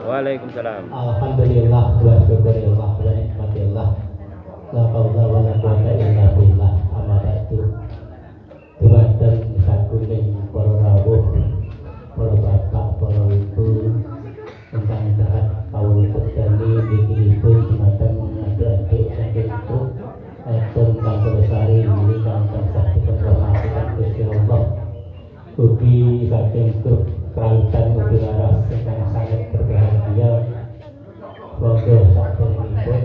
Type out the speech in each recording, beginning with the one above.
Waalaikumsalam. Alhamdulillah wa syukurillah wa nikmatillah. La haula wa la quwata illa billah. Amma ba'du. Dumateng sakuling para rawuh, para bapak, para ibu ingkang dahat kawula sedani nggihipun dumateng adik-adik saking truk Edon Kantorsari ini kang tansah dipunrahmati Gusti Allah. Ugi saking grup Kerautan Udara ingkang sangat berbahagia. Monggo saderengipun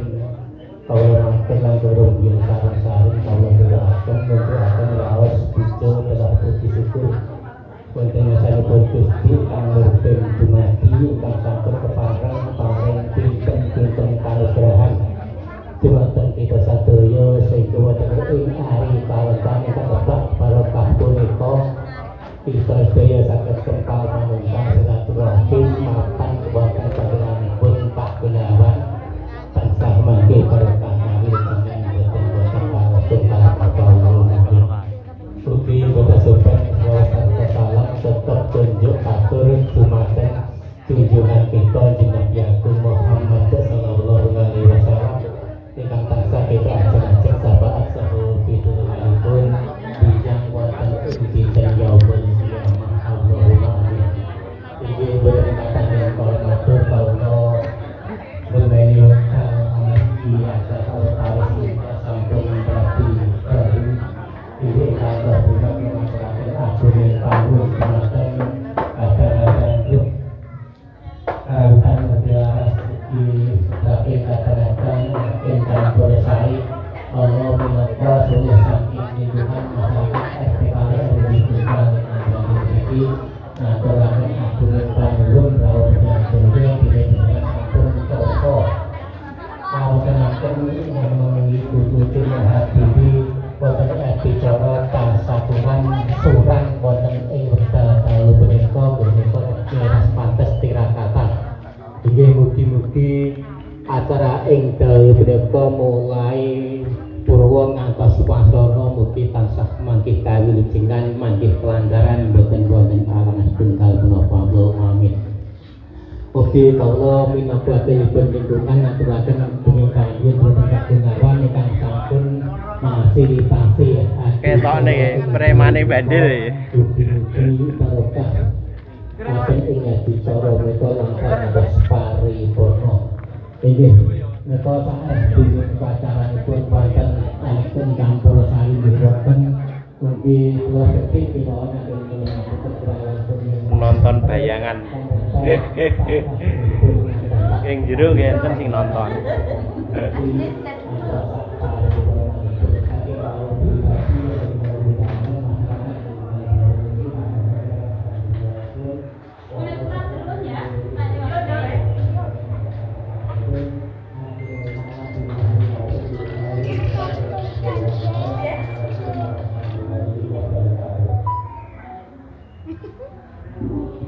kawula matur lan durung yen sareng-sareng kawula ndherekaken nuntukaken raos puja telah puji syukur wonten nyasanipun Gusti kang murbeng dumadi ingkang sampun kepareng paring pinten-pinten kanugrahan dumateng kita sadaya sehingga wonten ing ari kawentan ingkang kebak barokah punika kita sedaya saged kempal manunggal silaturahim mapan wonten panjenenganipun Pak Gunawan tansah mangke barokah kawin jenengan boten kalasun kalamun ugi boten sopan sarta salam tetep tunjuk atur dumateng junjungan kita Nabi Agung Muhammad sallallahu alaihi wasallam ingkang tansah kita ajeng-ajeng sahabat saha pituturipun bijang wonten ing dinten yaumul qiyamah Allahumma amin. Inggih berkaitan dengan matur kawula mengenai amargi acara tarik sampun berarti baru ini kalau bukan mengaturakan agung yang tahu semacam acara-acara grup Kerautan Udara di saking kata-kata ingkang Kantorsari Allah minangka sulit saking lingkungan masyarakat SPKL yang dibutuhkan dan rezeki ngaturaken agung yang panuwun rawuh jantungnya dengan sampun toko ngawontenaken mengikuti Habibi wonten acara tasawuran surang wonten ing wekdal dalu punika mugi-mugi acara ing dalu punika mulai purwa ngantos wasana mugi tansah manggih kawilujengan manggih kelancaran boten wonten alangan setunggal menapa amin. Ugi kawula minangka aturipun lingkungan ngaturaken dening kaliyan Bapak Gunawan ingkang sampun fasilitasi ketokne premane bandel. ugi barokah akan ingat bicara mereka langkah atas paripurna. Inggih menika sanes dene pacaranipun wonten alipun campur sari wonten ugi kula sedhik kira Nonton bayangan. Ing jero enten sing nonton. Thank you.